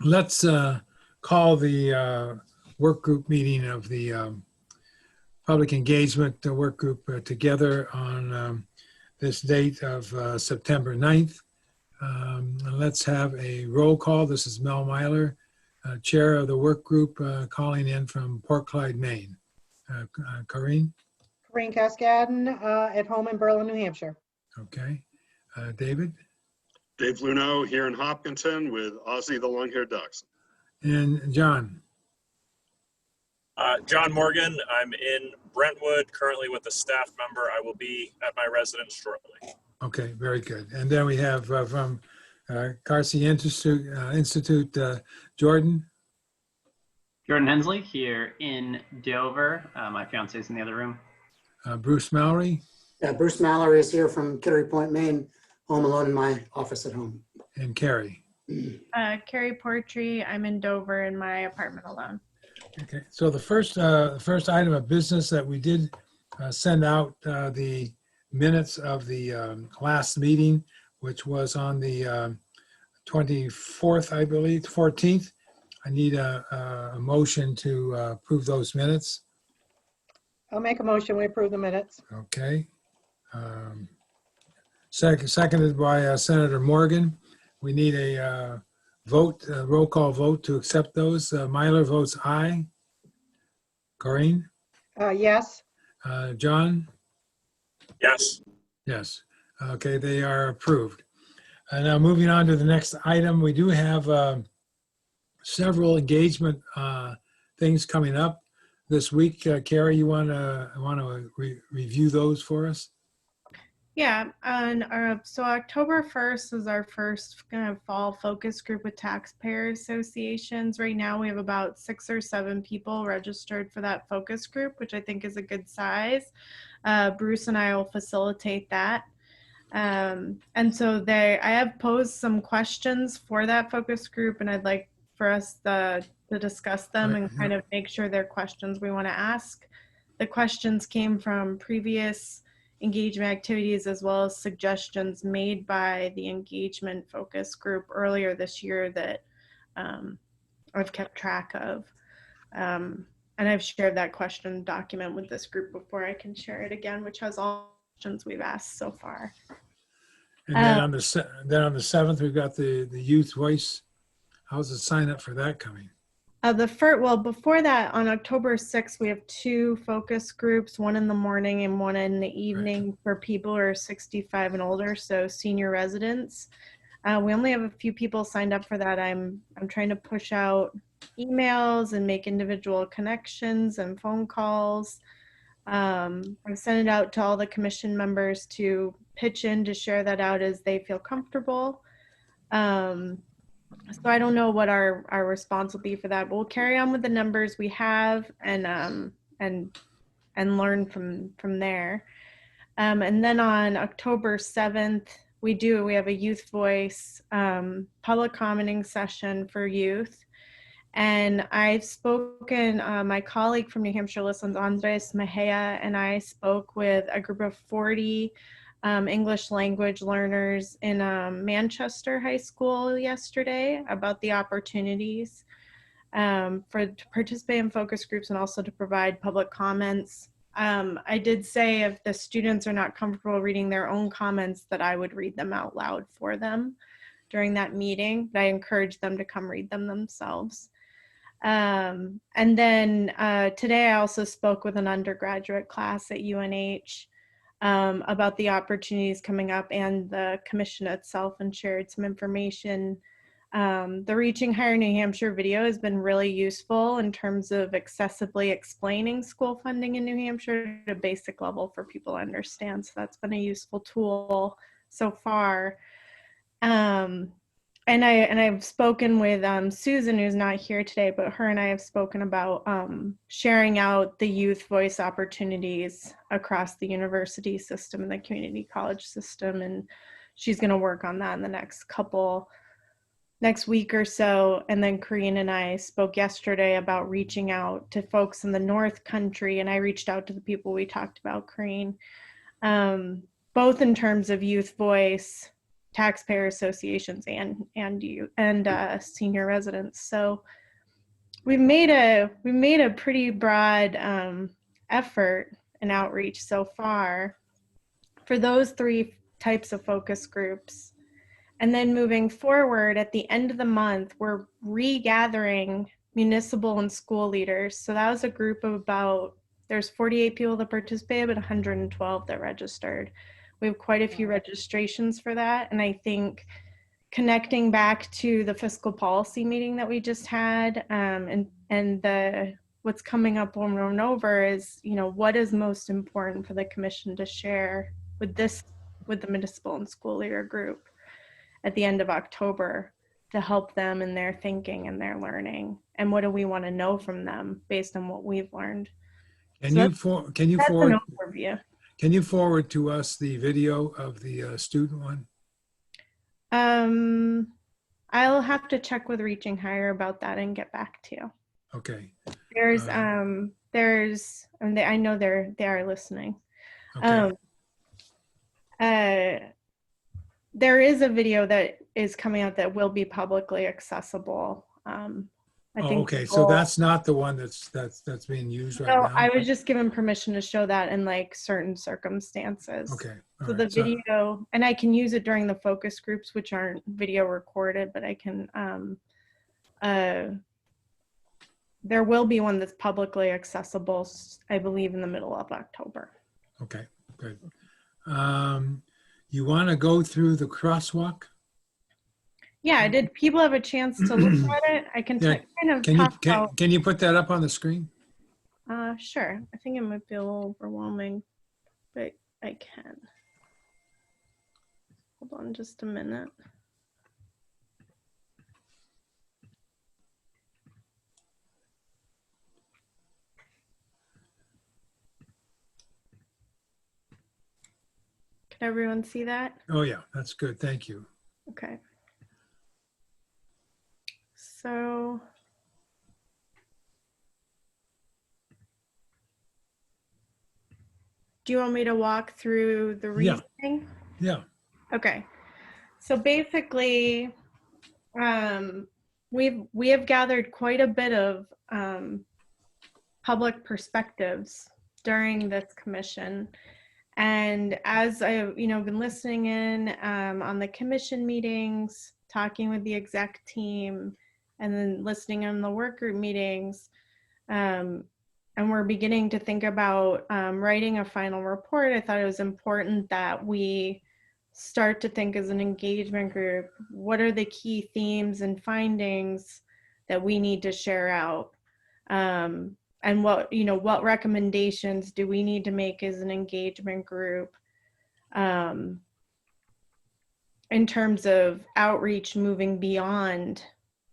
let's call the work group meeting of the public engagement work group together on this date of September 9th. Let's have a roll call. This is Mel Myler, chair of the work group, calling in from Port Clyde, Maine. Corrine? Corrine Cascadden, at home in Berlin, New Hampshire. Okay. David? Dave Luno here in Hopkinton with Ozzy the Long-Haired Ducks. And John? John Morgan, I'm in Brentwood, currently with a staff member. I will be at my residence shortly. Okay, very good. And then we have from Carsey Institute, Jordan? Jordan Hensley here in Dover. My fiance is in the other room. Bruce Mallory? Yeah, Bruce Mallory is here from Kittery Point, Maine, home alone in my office at home. And Carrie? Carrie Portree, I'm in Dover in my apartment alone. Okay, so the first item of business that we did send out the minutes of the last meeting, which was on the 24th, I believe, 14th. I need a motion to approve those minutes. I'll make a motion, we approve the minutes. Okay. Seconded by Senator Morgan. We need a vote, a roll call vote to accept those. Myler votes aye. Corrine? Yes. John? Yes. Yes. Okay, they are approved. Now moving on to the next item, we do have several engagement things coming up this week. Carrie, you want to review those for us? Yeah, so October 1st is our first kind of fall focus group with taxpayer associations. Right now we have about 6 or 7 people registered for that focus group, which I think is a good size. Bruce and I will facilitate that. And so I have posed some questions for that focus group, and I'd like for us to discuss them and kind of make sure they're questions we want to ask. The questions came from previous engagement activities as well as suggestions made by the engagement focus group earlier this year that I've kept track of. And I've shared that question document with this group before. I can share it again, which has all questions we've asked so far. And then on the 7th, we've got the youth voice. How's the sign up for that coming? Before that, on October 6th, we have 2 focus groups, one in the morning and one in the evening for people who are 65 and older, so senior residents. We only have a few people signed up for that. I'm trying to push out emails and make individual connections and phone calls. I've sent it out to all the commission members to pitch in to share that out as they feel comfortable. So I don't know what our response will be for that, but we'll carry on with the numbers we have and learn from there. And then on October 7th, we have a youth voice public commenting session for youth. And I've spoken, my colleague from New Hampshire Listens, Andres Mejia, and I spoke with a group of 40 English language learners in Manchester High School yesterday about the opportunities to participate in focus groups and also to provide public comments. I did say if the students are not comfortable reading their own comments that I would read them out loud for them during that meeting, but I encourage them to come read them themselves. And then today I also spoke with an undergraduate class at UNH about the opportunities coming up and the commission itself, and shared some information. The Reaching Higher New Hampshire video has been really useful in terms of accessibly explaining school funding in New Hampshire at a basic level for people to understand. So that's been a useful tool so far. And I've spoken with Susan, who's not here today, but her and I have spoken about sharing out the youth voice opportunities across the university system and the community college system. And she's going to work on that in the next week or so. And then Corrine and I spoke yesterday about reaching out to folks in the North Country. And I reached out to the people we talked about, Corrine, both in terms of youth voice taxpayer associations and you and senior residents. So we made a pretty broad effort and outreach so far for those 3 types of focus groups. And then moving forward, at the end of the month, we're regathering municipal and school leaders. So that was a group of there's 48 people that participated, but 112 that registered. We have quite a few registrations for that. And I think connecting back to the fiscal policy meeting that we just had, and what's coming up over and over is, what is most important for the commission to share with the municipal and school leader group at the end of October to help them in their thinking and their learning, and what do we want to know from them based on what we've learned. Can So you that's forward an overview. can you forward to us the video of the student one? I'll have to check with Reaching Higher about that and get back to you. Okay. There's and I know they are listening. Okay. There is a video that is coming out that will be publicly accessible. I think okay. So that's not the one that's being used right no, now. I was just given permission to show that in like certain circumstances. Okay. All So right. the video, and I can use it during the focus groups, which aren't video recorded, but I can, there will be one that's publicly accessible, I believe, in the middle of October. Okay. Good. You want to go through the crosswalk? Yeah, did people have a chance to look at it? I can Yeah. kind of Can you talk about, can you put that up on the screen? sure. I think it might be a little overwhelming, but I can. Hold on just a minute. Can everyone see that? Oh yeah, that's good. Thank you. Okay. So do you want me to walk through the Yeah. reasoning? Yeah. Okay. So basically, we have gathered quite a bit of public perspectives during this commission. And as I've been listening in on the commission meetings, talking with the exec team, and then listening on the work group meetings, and we're beginning to think about writing a final report, I thought it was important that we start to think as an engagement group, what are the key themes and findings that we need to share out? And what recommendations do we need to make as an engagement group in terms of outreach moving beyond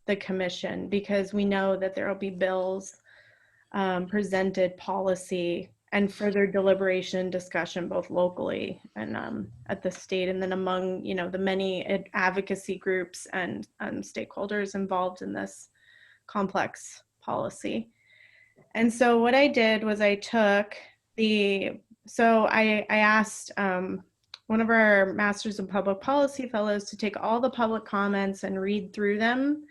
the commission, because we know that there will be bills presented, policy, and further deliberation and discussion both locally and at the state, and then among the many advocacy groups and stakeholders involved in this complex policy. And so what I did was I asked one of our Masters of Public Policy fellows to take all the public comments and read through them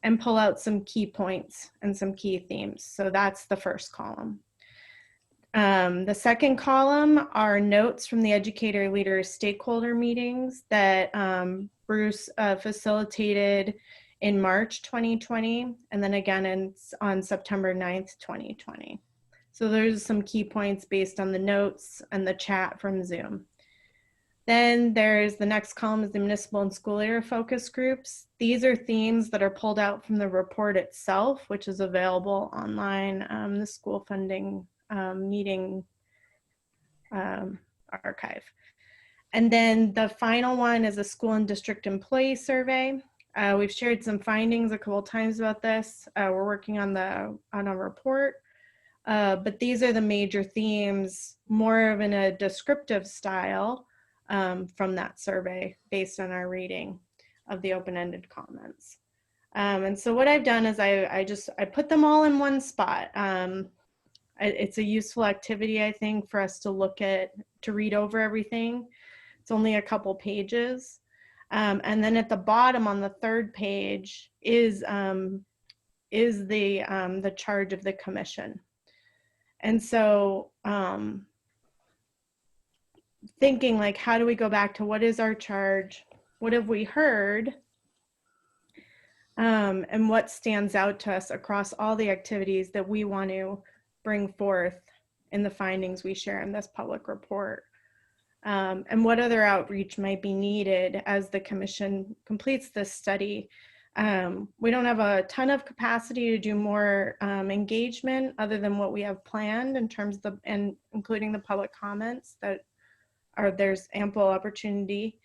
and pull out some key points and some key themes. So that's the first column. The second column are notes from the educator leader stakeholder meetings that Bruce facilitated in March 2020, and then again on September 9th, 2020. So there's some key points based on the notes and the chat from Zoom. Then there's the next column is the municipal and school leader focus groups. These are themes that are pulled out from the report itself, which is available online, the school funding meeting archive. And then the final one is a school and district employee survey. We've shared some findings a couple of times about this. We're working on a report, but these are the major themes, more of in a descriptive style from that survey based on our reading of the open-ended comments. And so what I've done is I put them all in one spot. It's a useful activity, I think, for us to read over everything. It's only a couple pages. And then at the bottom on the third page is the charge of the commission. And so thinking like, how do we go back to what is our charge? What have we heard? And what stands out to us across all the activities that we want to bring forth in the findings we share in this public report? And what other outreach might be needed as the commission completes this study? We don't have a ton of capacity to do more engagement other than what we have planned in terms of and including the public comments that there's ample opportunity.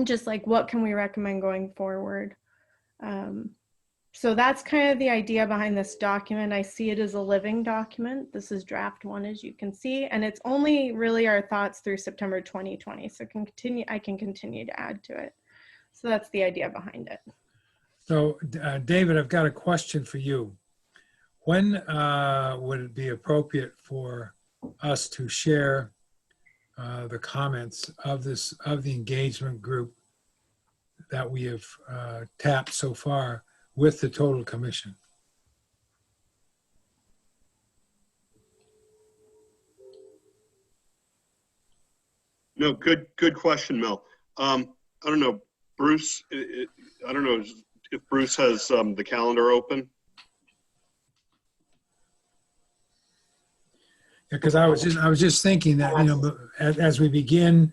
Just like what can we recommend going forward? So that's kind of the idea behind this document. I see it as a living document. This is draft 1, as you can see, and it's only really our thoughts through September 2020. So I can continue to add to it. So that's the idea behind it. So David, I've got a question for you. When would it be appropriate for us to share the comments of the engagement group that we have tapped so far with the total commission? No, good question, Mel. I don't know, Bruce, I don't know if Bruce has the calendar open. Because I was just thinking that, you know, as we begin,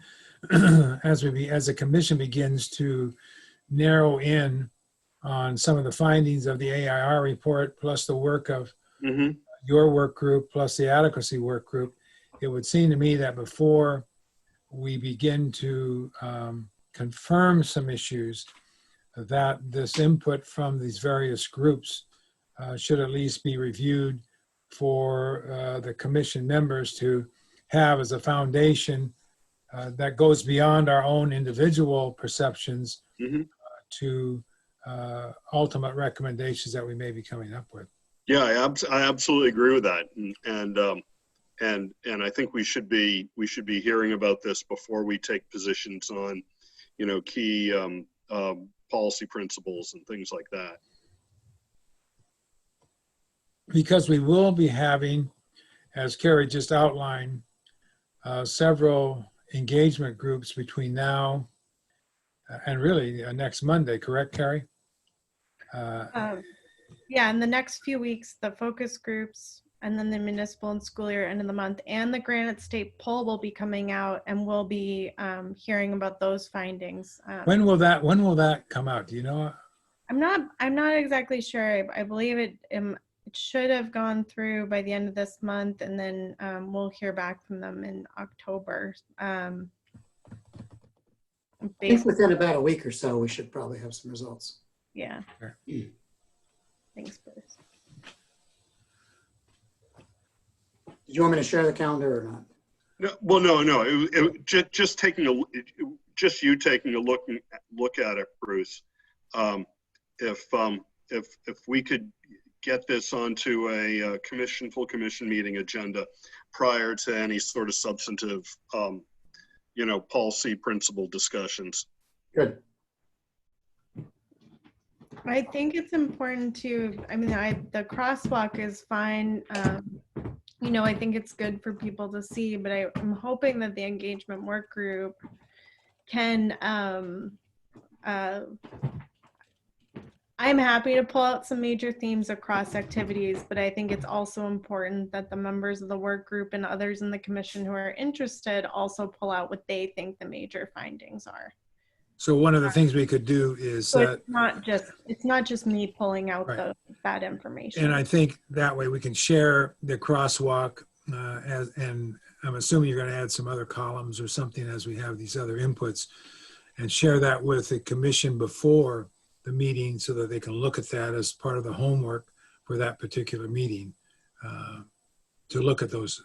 as the commission begins to narrow in on some of the findings of the AIR report, plus the work of your work group, plus the adequacy work group, it would seem to me that before we begin to confirm some issues, that this input from these various groups should at least be reviewed for the commission members to have as a foundation that goes beyond our own individual perceptions to ultimate recommendations that we may be coming up with. Yeah, I absolutely agree with that, and I think we should be hearing about this before we take positions on, you know, key policy principles and things like that. Because we will be having, as Carrie just outlined, several engagement groups between now and really next Monday, correct, Carrie? Yeah, in the next few weeks, the focus groups and then the municipal and school year end of the month and the Granite State poll will be coming out, and we'll be hearing about those findings. When will that come out? Do you know? I'm not exactly sure. I believe it should have gone through by the end of this month, and then we'll hear back from them in October. I think within about a week or so, we should probably have some results. Yeah. Sure. Thanks, Bruce. Do you want me to share the calendar or not? No, well, no. Just you taking a look at it, Bruce. If we could get this onto a full commission meeting agenda prior to any sort of substantive, you know, policy principle discussions. Good. I think it's important to, I mean, the crosswalk is fine. You know, I think it's good for people to see, but I'm hoping that the engagement work group can, I'm happy to pull out some major themes across activities, but I think it's also important that the members of the work group and others in the commission who are interested also pull out what they think the major findings are. So one of the things we could do is So it's not just me pulling out Right. that information. and I think that way we can share the crosswalk and I'm assuming you're going to add some other columns or something as we have these other inputs, and share that with the commission before the meeting so that they can look at that as part of the homework for that particular meeting, to look at those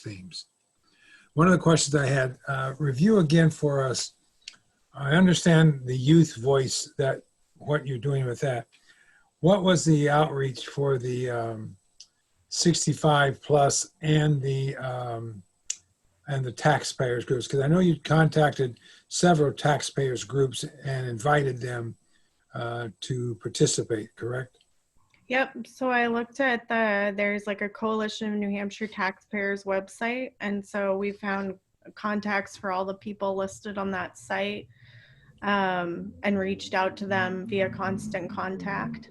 themes. One of the questions I had, review again for us. I understand the youth voice, that what you're doing with that. What was the outreach for the 65 plus and the and the taxpayers groups? Because I know you contacted several taxpayers groups and invited them to participate, correct? Yep. So I looked at there's like a Coalition of New Hampshire Taxpayers website. And so we found contacts for all the people listed on that site, and reached out to them via Constant Contact.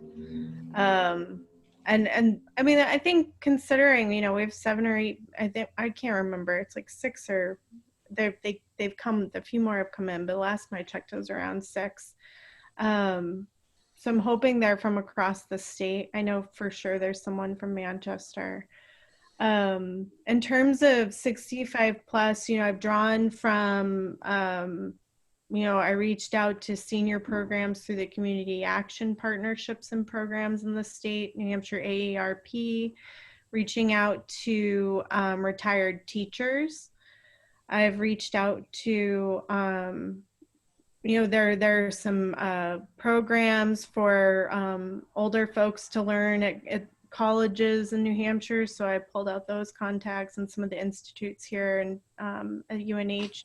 And I mean, I think considering, you know, we have 7 or 8, I can't remember. It's like 6 or they've come, a few more have come in, but last time I checked it was around 6. So I'm hoping they're from across the state. I know for sure there's someone from Manchester. In terms of 65 plus, you know, I've drawn from, you know, I reached out to senior programs through the community action partnerships and programs in the state, New Hampshire AARP, reaching out to retired teachers. I've reached out to, you know, there are some programs for older folks to learn at colleges in New Hampshire. So I pulled out those contacts and some of the institutes here and at UNH.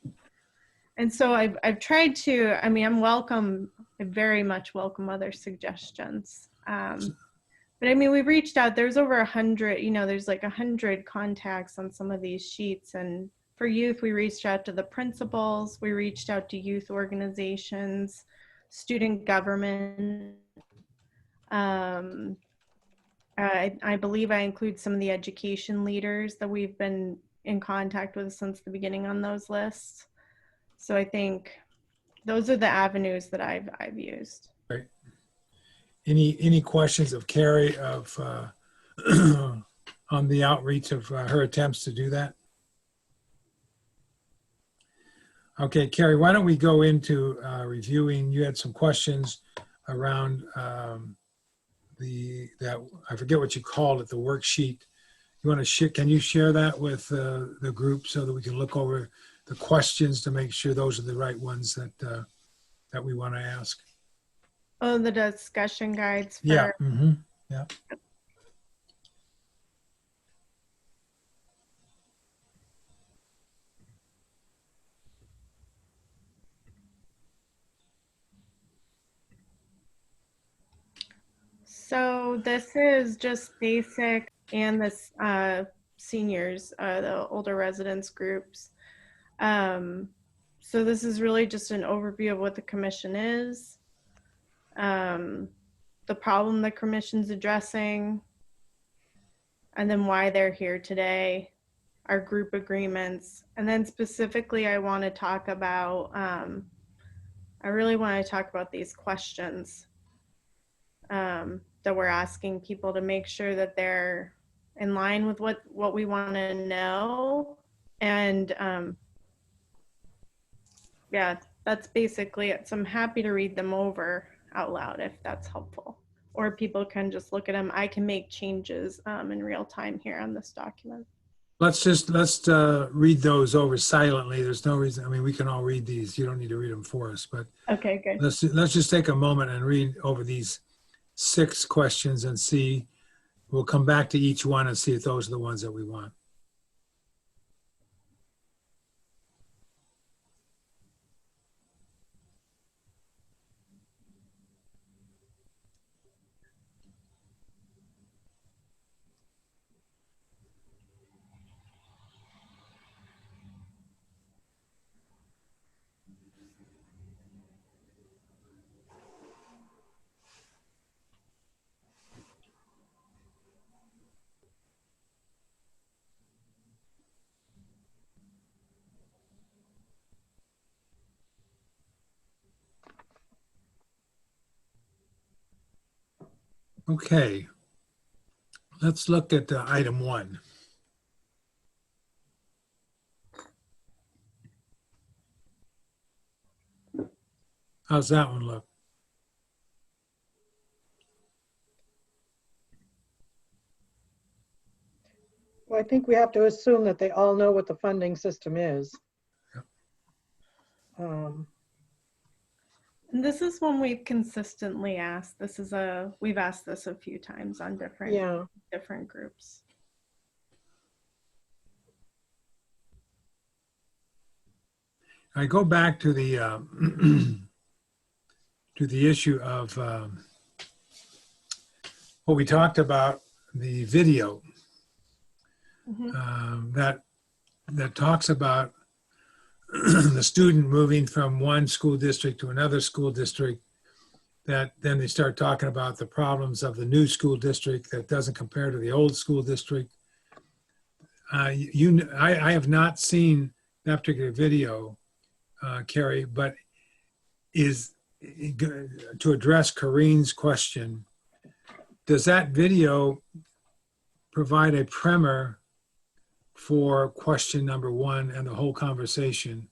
And so I've tried to, I mean, I very much welcome other suggestions. But I mean, we've reached out, there's over 100, you know, there's like 100 contacts on some of these sheets. And for youth, we reached out to the principals, we reached out to youth organizations, student government. I believe I include some of the education leaders that we've been in contact with since the beginning on those lists. So I think those are the avenues that I've used. Right. Any questions of Carrie of on the outreach of her attempts to do that? Okay, Carrie, why don't we go into reviewing? You had some questions around that I forget what you called it, the worksheet. You want to can you share that with the group so that we can look over the questions to make sure those are the right ones that we want to ask? Oh, the discussion guides. For, yeah. Mm-hmm. Yeah. So this is just basic, and this seniors, the older residents groups. So this is really just an overview of what the commission is, the problem the commission's addressing, and then why they're here today, our group agreements. And then specifically, I want to talk about, I really want to talk about these questions that we're asking people to make sure that they're in line with what we want to know. And yeah, that's basically it. So I'm happy to read them over out loud if that's helpful. Or people can just look at them. I can make changes in real time here on this document. Let's read those over silently. There's no reason. I mean, we can all read these. You don't need to read them for us, but okay, good. Let's just take a moment and read over these 6 questions and see. We'll come back to each one and see if those are the ones that we want. Okay, let's look at item 1. How's that one look? Well, I think we have to assume that they all know what the funding system is. Yep. And this is one we've consistently asked. We've asked this a few times on different groups. I go back to the to the issue of what we talked about, the video that talks about the student moving from one school district to another school district, that then they start talking about the problems of the new school district that doesn't compare to the old school district. I have not seen that particular video, Carrie, but is to address Corrine's question, does that video provide a primer for question number one and the whole conversation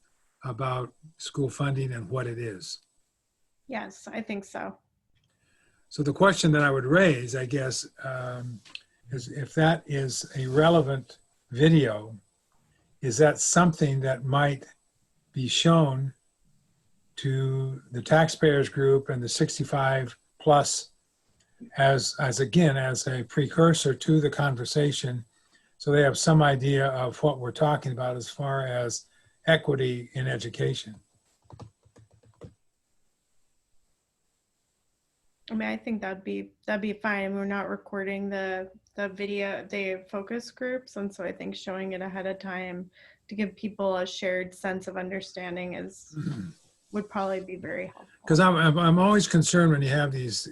about school funding and what it is? Yes, I think so. So the question that I would raise, I guess, is if that is a relevant video, is that something that might be shown to the taxpayers group and the 65 plus as again, as a precursor to the conversation, so they have some idea of what we're talking about as far as equity in education? I mean, I think that'd be fine. We're not recording the video, the focus groups, and so I think showing it ahead of time to give people a shared sense of understanding would probably be very helpful. Because I'm always concerned when you have these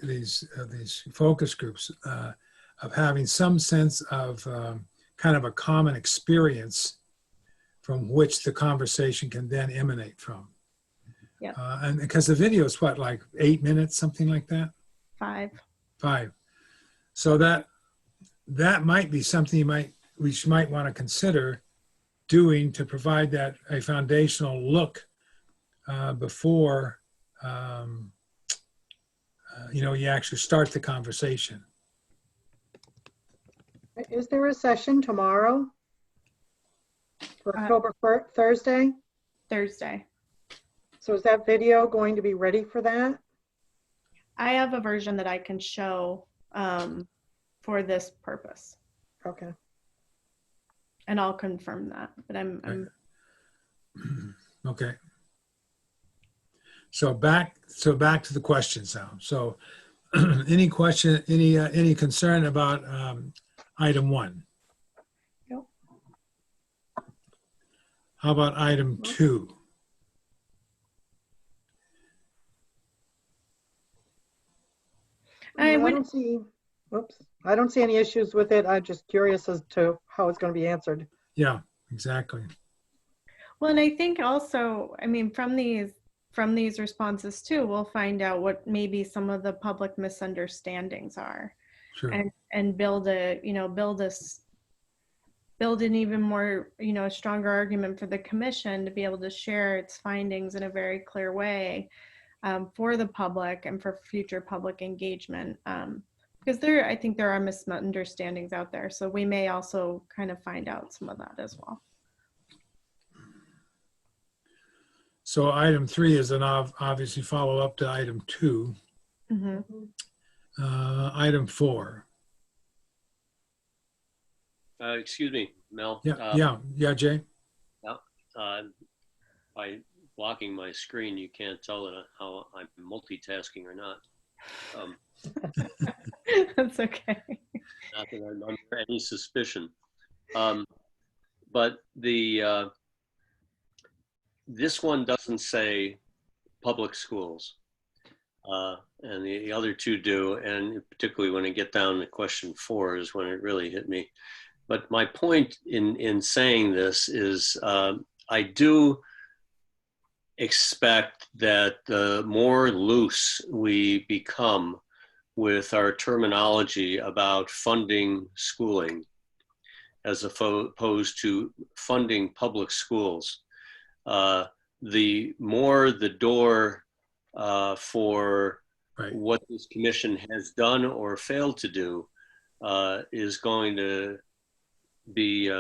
focus groups of having some sense of kind of a common experience from which the conversation can then emanate from. Yeah. And because the video is what, like 8 minutes, something like that? 5. 5. So that might be something we might want to consider doing to provide that a foundational look before you actually start the conversation. Is there a session tomorrow? For October Thursday? Thursday. So is that video going to be ready for that? I have a version that I can show for this purpose, Okay. and I'll confirm that. But I'm Okay. So back to the questions now. So any question, any concern about item 1? Nope. How about item 2? I don't see any issues with it. I'm just curious as to how it's going to be answered. Yeah, exactly. Well, and I think also, I mean, from these responses too, we'll find out what maybe some of the public misunderstandings are, Sure. and build an even more, a stronger argument for the commission to be able to share its findings in a very clear way for the public and for future public engagement. Because I think there are misunderstandings out there. So we may also kind of find out some of that as well. So item 3 is an obviously follow up to item 2. Mm-hmm. Item 4. Excuse me, Mel. Yeah, Jay. By blocking my screen, you can't tell how I'm multitasking or not. That's okay. Not that I'm under any suspicion. But this one doesn't say public schools, and the other two do, and particularly when I get down to question 4 is when it really hit me. But my point in saying this is I do expect that the more loose we become with our terminology about funding schooling as opposed to funding public schools, the more the door for what this commission has done or failed to do is going to be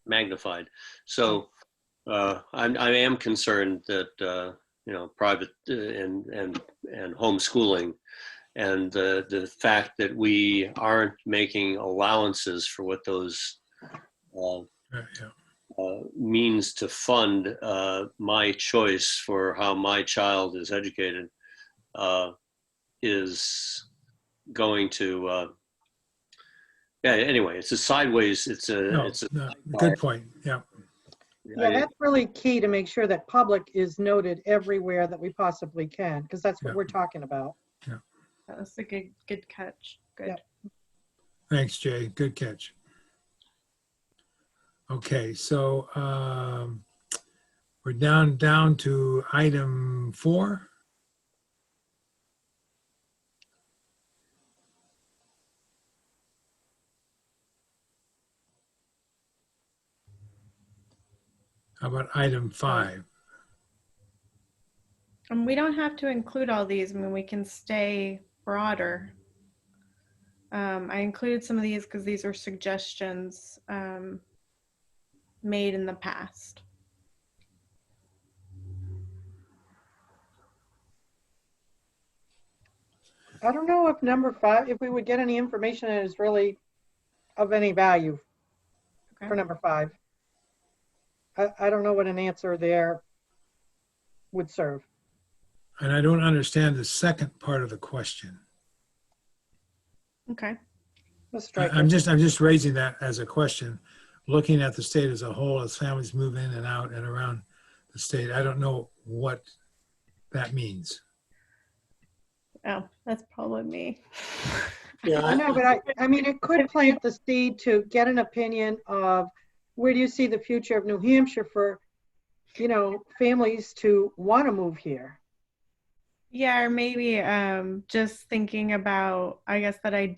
magnified. So I am concerned that private and homeschooling and the fact that we aren't making allowances for what those means to fund my choice for how my child is educated is going to, yeah, anyway, it's a sideways, it's a, No, it's a, no, good point. Yeah. Yeah, that's really key to make sure that public is noted everywhere that we possibly can, because that's what Yeah. we're talking about. That's a good catch. Good. Yep. Thanks, Jay. Good catch. Okay, so we're down to item 4. How about item 5? And we don't have to include all these. I mean, we can stay broader. I included some of these because these are suggestions made in the past. I don't know if number 5, if we would get any information that is really of any value Okay. for number 5. I don't know what an answer there would serve. And I don't understand the second part of the question. Okay. Let's strike I'm it. just raising that as a question, looking at the state as a whole, as families move in and out and around the state. I don't know what that means. Oh, that's probably me. I know, but I mean, it could plant the seed to get an opinion of where do you see the future of New Hampshire for, families to want to move here. Yeah, or maybe just thinking about, I guess that I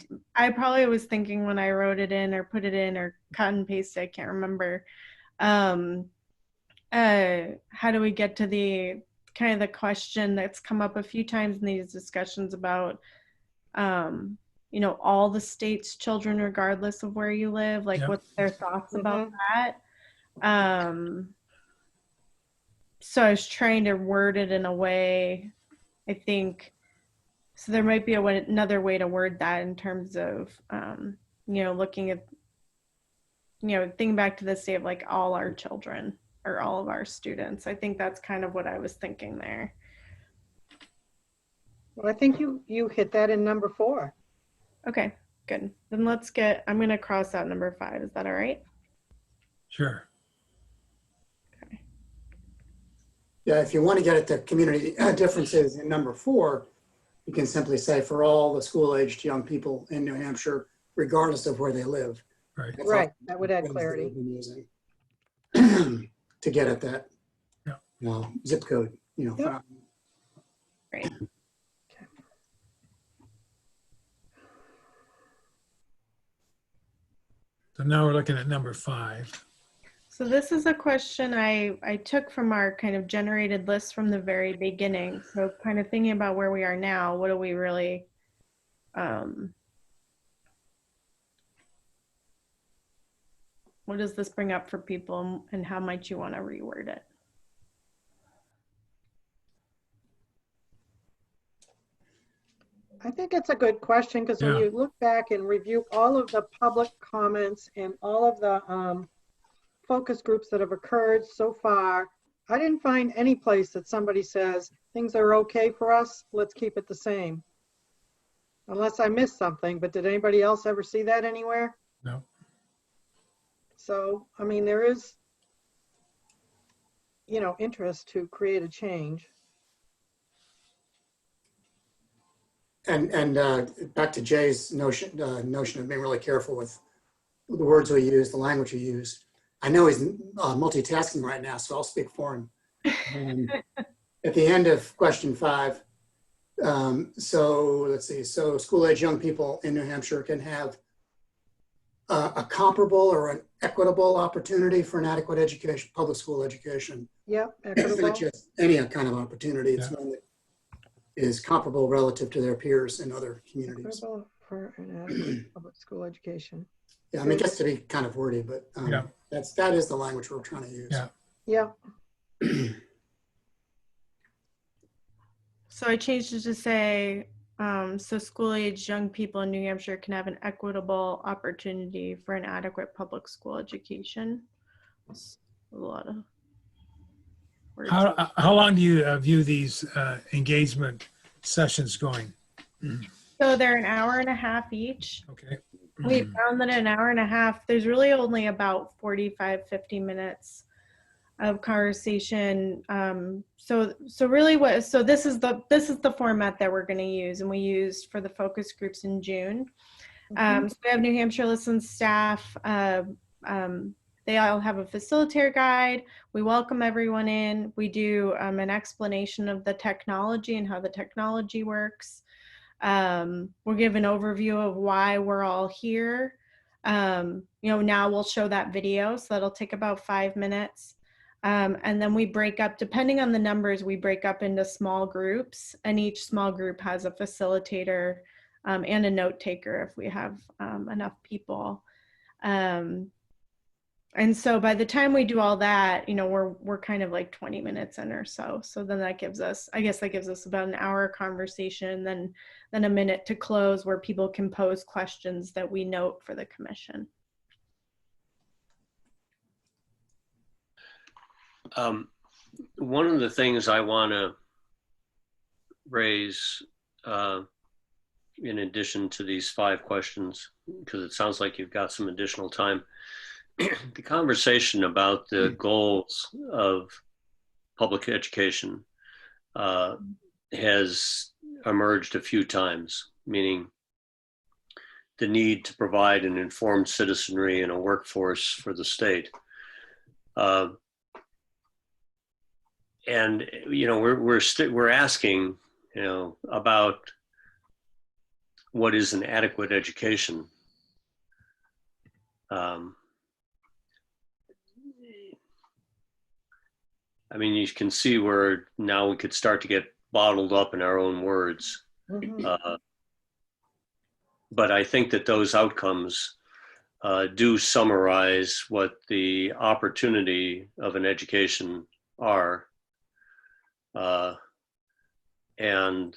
probably was thinking when I wrote it in or put it in or cut and pasted, I can't remember. How do we get to the kind of the question that's come up a few times in these discussions about, all the state's children, regardless of where you live, like Yeah. what's their thoughts about that? So I was trying to word it in a way, I think, so there might be another way to word that in terms of, looking at, thinking back to the state of like all our children or all of our students. I think that's kind of what I was thinking there. Well, I think you hit that in number 4. Okay, good. Then I'm going to cross out number 5. Is that all right? Sure. Yeah, if you want to get at the community differences in number 4, you can simply say for all the school-aged young people in New Hampshire, regardless of where they live. Right. That's Right, all that would add things that clarity. we've been using to get at that zip code, Yep. Great. So now we're looking at number 5. So this is a question I took from our kind of generated list from the very beginning. So kind of thinking about where we are now, what do we really, what does this bring up for people and how might you want to reword it? I think it's a good question because when Yeah. you look back and review all of the public comments and all of the focus groups that have occurred so far, I didn't find any place that somebody says things are okay for us, let's keep it the same. Unless I missed something, but did anybody else ever see that anywhere? No. So, I mean, there is, interest to create a change. And back to Jay's notion of being really careful with the words we use, the language we use. I know he's multitasking right now, so I'll speak for him. At the end of question 5, so let's see. So school-age young people in New Hampshire can have a comparable or an equitable opportunity for an adequate education, public school education. Yep, It's equitable. not just any kind of opportunity. It's one that is comparable relative to their peers in other communities. Equitable for an adequate public school education. Yeah, I mean, it gets to be kind of wordy, but that is the language we're trying to use. Yeah. Yeah, So I changed it to say, so school-age young people in New Hampshire can have an equitable opportunity for an adequate public school education. A lot of words. How long do you view these engagement sessions going? So they're an hour and a half each. Okay. We found that an hour and a half, there's really only about 45, 50 minutes of conversation. So this is the format that we're going to use, and we used for the focus groups in June. So we have New Hampshire Listen staff. They all have a facilitator guide. We welcome everyone in. We do an explanation of the technology and how the technology works. We'll give an overview of why we're all here. Now we'll show that video, so that'll take about 5 minutes. And then we break up, depending on the numbers, we break up into small groups, and each small group has a facilitator and a note taker if we have enough people. And so by the time we do all that, we're kind of like 20 minutes in or so. So then that gives us about an hour conversation, then a minute to close where people can pose questions that we note for the commission. One of the things I want to raise in addition to these 5 questions, because it sounds like you've got some additional time, the conversation about the goals of public education has emerged a few times, meaning the need to provide an informed citizenry and a workforce for the state. And we're asking, about what is an adequate education. You can see where now we could start to get bottled up in our own words. But I think that those outcomes do summarize what the opportunity of an education are. And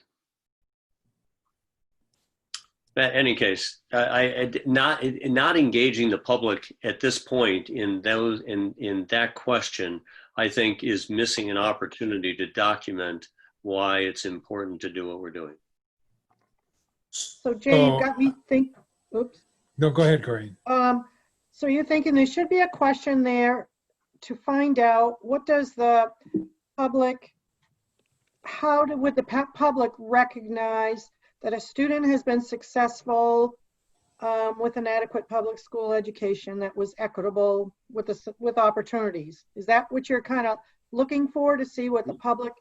in any case, not engaging the public at this point in that question, I think, is missing an opportunity to document why it's important to do what we're doing. So Jay, you got me think. Oops. No, go ahead, Corinne. So you're thinking there should be a question there to find out what does the public, would the public recognize that a student has been successful with an adequate public school education that was equitable with opportunities? Is that what you're kind of looking for, to see what the public,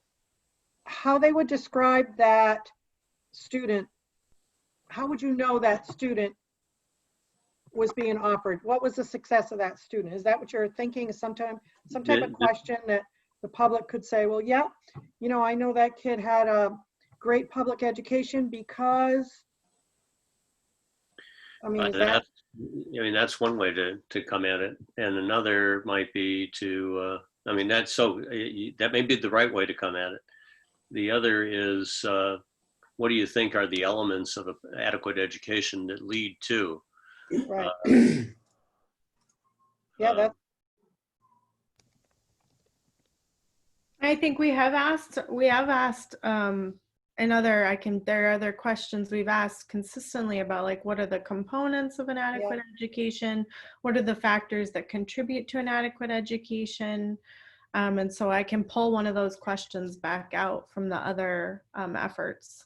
how they would describe that student? How would you know that student was being offered? What was the success of that student? Is that what you're thinking? Some type of question that the public could say, well, yeah, I know that kid had a great public education because, that's one way to come at it. And another might be to, that may be the right way to come at it. The other is, what do you think are the elements of an adequate education that lead to? Right. Yeah, I think we have asked there are other questions we've asked consistently about, like, what are the components of an adequate education? What are the factors that contribute to an adequate education? And so I can pull one of those questions back out from the other efforts.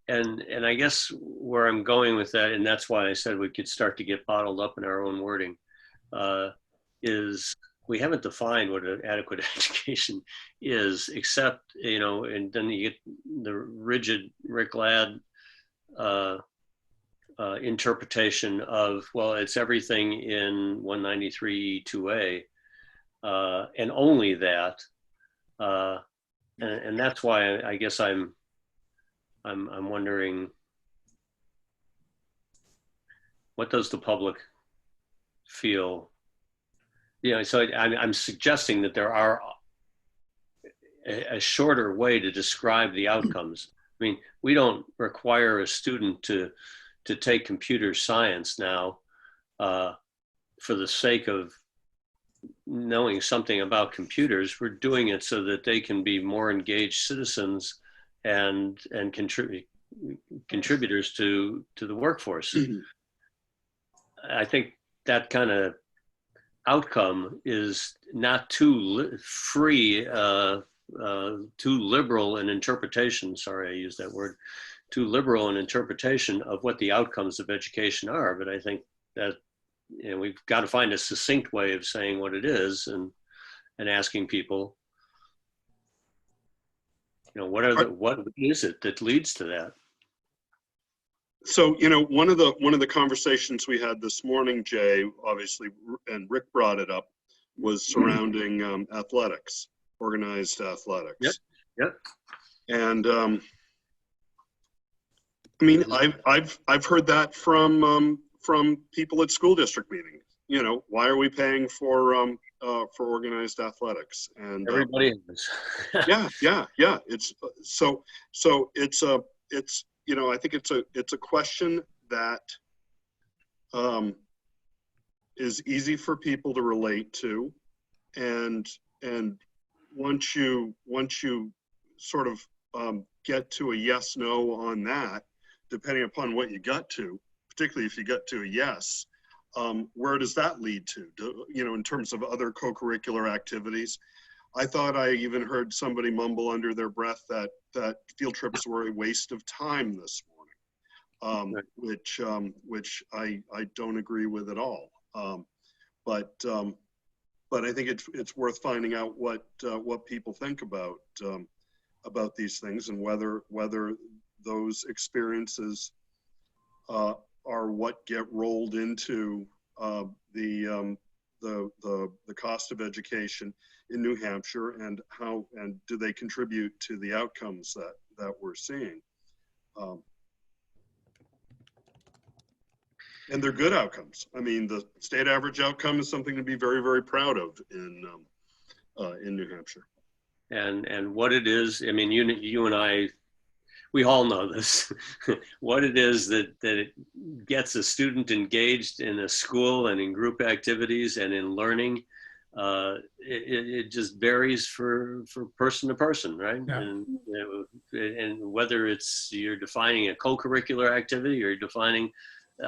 And I guess where I'm going with that, and that's why I said we could start to get bottled up in our own wording, is we haven't defined what an adequate education is, except, and then you get the rigid Rick Ladd interpretation of, well, it's everything in 193(2)A, and only that. And that's why I guess I'm wondering, what does the public feel? So I'm suggesting that there are a shorter way to describe the outcomes. We don't require a student to take computer science now for the sake of knowing something about computers. We're doing it so that they can be more engaged citizens and contributors to the workforce. I think that kind of outcome is not too free, too liberal an interpretation. Sorry, I used that word. Too liberal an interpretation of what the outcomes of education are. But I think that we've got to find a succinct way of saying what it is, and asking people, what is it that leads to that? So, one of the conversations we had this morning, Jay, obviously, and Rick brought it up, was surrounding athletics, organized athletics. Yep. And I mean, I've heard that from people at school district meetings. Why are we paying for organized athletics? And Everybody is. yeah. It's I think it's a question that is easy for people to relate to, and once you sort of get to a yes no on that, depending upon what you got to, particularly if you get to a yes, where does that lead to? In terms of other co-curricular activities. I thought I even heard somebody mumble under their breath that field trips were a waste of time this morning, which I don't agree with at all. But I think it's worth finding out what people think about these things, and whether those experiences are what get rolled into the cost of education in New Hampshire, and do they contribute to the outcomes that we're seeing. And they're good outcomes. I mean, the state average outcome is something to be very, very proud of in New Hampshire. And what it is, I mean, you and I, we all know this, what it is that it gets a student engaged in a school and in group activities and in learning. It just varies for person to person, right? Yeah. And whether it's you're defining a co-curricular activity, or you're defining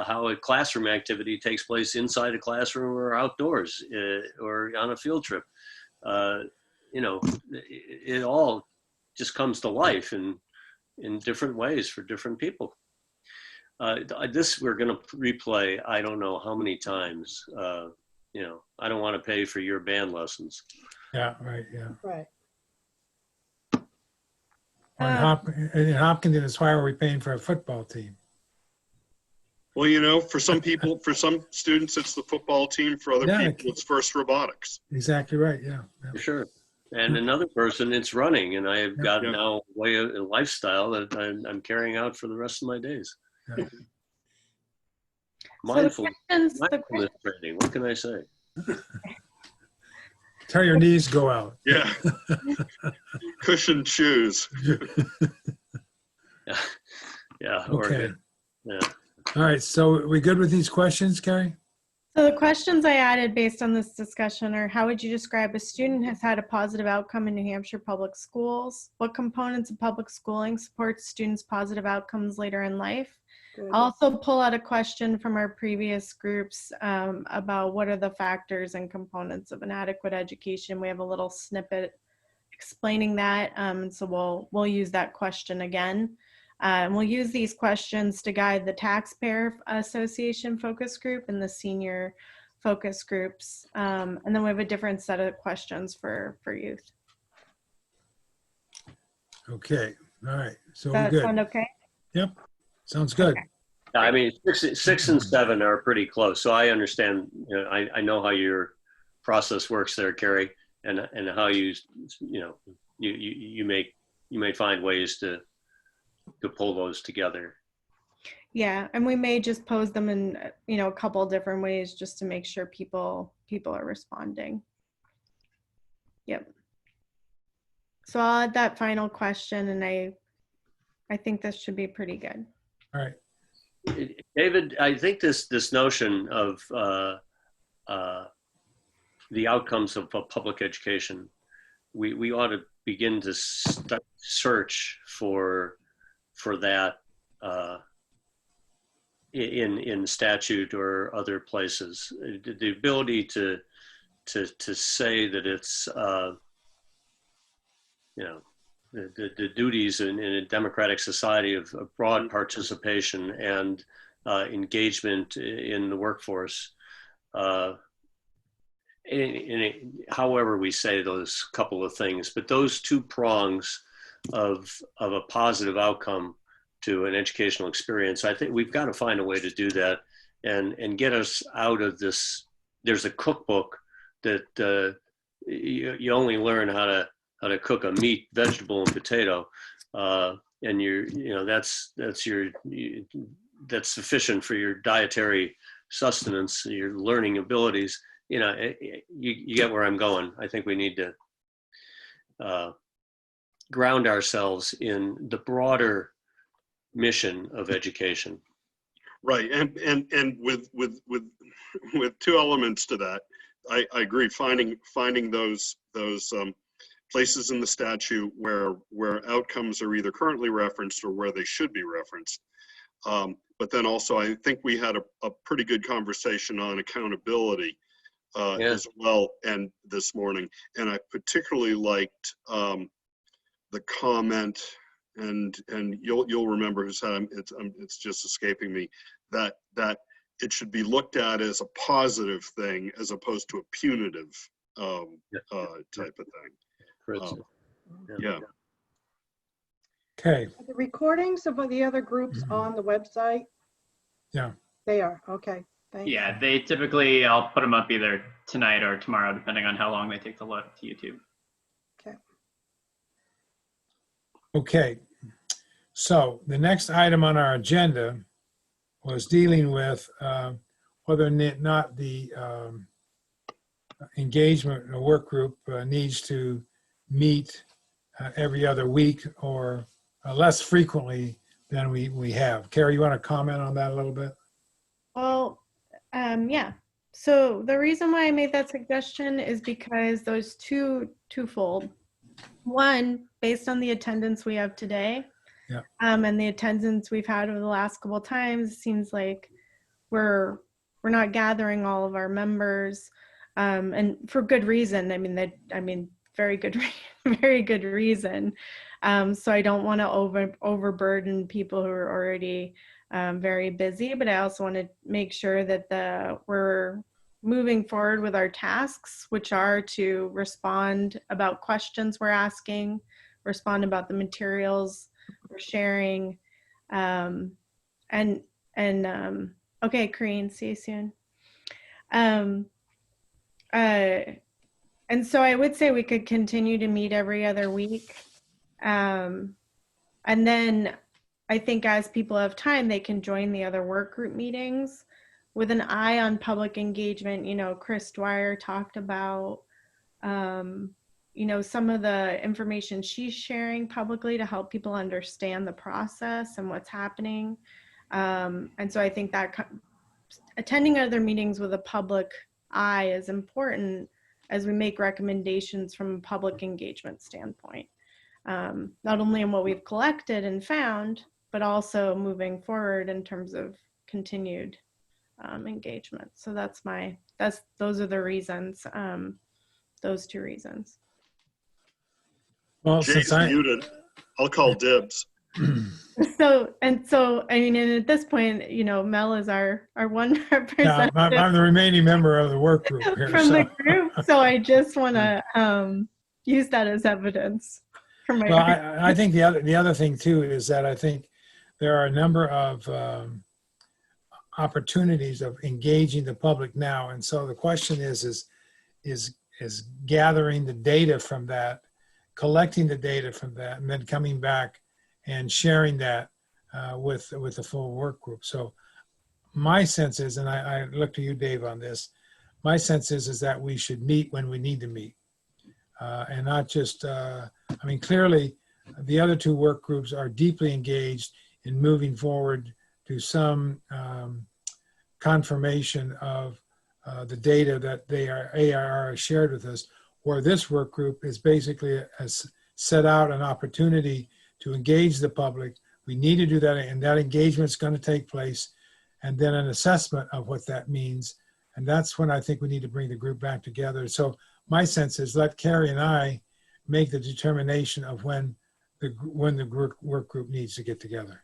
how a classroom activity takes place inside a classroom or outdoors, or on a field trip, it all just comes to life in different ways for different people. This we're going to replay I don't know how many times. I don't want to pay for your band lessons. Yeah, right, yeah. Right. In Hopkinton, it's why are we paying for a football team? Well, for some people, for some students, it's the football team. For other people, it's FIRST Robotics. Exactly right, yeah. For sure. And another person, it's running, and I have got now a lifestyle that I'm carrying out for the rest of my days. Yeah. Mindfulness training, what can I say? Till your knees go out. Yeah. Cushioned shoes. Yeah. Okay. Yeah. All right, so are we good with these questions, Carrie? So the questions I added based on this discussion are: how would you describe a student has had a positive outcome in New Hampshire public schools? What components of public schooling support students' positive outcomes later in life? Good. I'll also pull out a question from our previous groups about what are the factors and components of an adequate education. We have a little snippet explaining that, so we'll use that question again. We'll use these questions to guide the Taxpayer Association focus group and the senior focus groups. And then we have a different set of questions for youth. Okay, all right, so Does we're that good. sound okay? Yep, sounds good. Okay. I mean, 6 and 7 are pretty close. So I understand, I know how your process works there, Carrie, and how you may find ways to pull those together. Yeah, and we may just pose them in, a couple different ways just to make sure people are responding. Yep. So I'll add that final question, and I think this should be pretty good. All right. David, I think this notion of the outcomes of public education, we ought to begin to search for that in statute or other places. The ability to say that it's the duties in a democratic society of broad participation and engagement in the workforce. However we say those couple of things, but those two prongs of a positive outcome to an educational experience, I think we've got to find a way to do that and get us out of this. There's a cookbook that you only learn how to cook a meat, vegetable, and potato, and that's sufficient for your dietary sustenance, your learning abilities. You get where I'm going. I think we need to ground ourselves in the broader mission of education. Right, and with two elements to that, I agree. Finding those places in the statute where outcomes are either currently referenced or where they should be referenced. But then also, I think we had a pretty good conversation on accountability as well, and this morning, and I particularly liked the comment, and you'll remember who said it's just escaping me, that it should be looked at as a positive thing as opposed to a punitive type of thing. Yeah. Okay. Are the recordings of the other groups on the website? Yeah. They are, okay, thank you. Yeah, they typically, I'll put them up either tonight or tomorrow, depending on how long they take to load to YouTube. Okay. So the next item on our agenda was dealing with whether or not the engagement or work group needs to meet every other week or less frequently than we have. Carrie, you want to comment on that a little bit? Well, yeah. So the reason why I made that suggestion is because those twofold. One, based on the attendance we have today, and the attendance we've had over the last couple of times, it seems like we're not gathering all of our members, and for good reason. Very good, very good reason. So I don't want to overburden people who are already very busy, but I also want to make sure that we're moving forward with our tasks, which are to respond about questions we're asking, respond about the materials we're sharing, okay, Kareen, see you soon. And so I would say we could continue to meet every other week. And then I think as people have time, they can join the other work group meetings with an eye on public engagement. Chris Dwyer talked about, some of the information she's sharing publicly to help people understand the process and what's happening. And so I think that attending other meetings with a public eye is important as we make recommendations from a public engagement standpoint, not only in what we've collected and found, but also moving forward in terms of continued engagement. So those are the reasons, those two reasons. Well, Jay's muted. I'll call dibs. So at this point, Mel is our one representative. Yeah, I'm the remaining member of the work group here, from the group. So I just want to use that as evidence for my. Well, I think the other thing too is that I think there are a number of opportunities of engaging the public now, and so the question is gathering the data from that, collecting the data from that, and then coming back and sharing that with the full work group. So my sense is, and I look to you, Dave, on this, my sense is that we should meet when we need to meet, and not just, clearly the other two work groups are deeply engaged in moving forward to some confirmation of the data that AIR shared with us, where this work group is basically has set out an opportunity to engage the public. We need to do that, and that engagement is going to take place, and then an assessment of what that means. And that's when I think we need to bring the group back together. So my sense is let Carrie and I make the determination of when the work group needs to get together.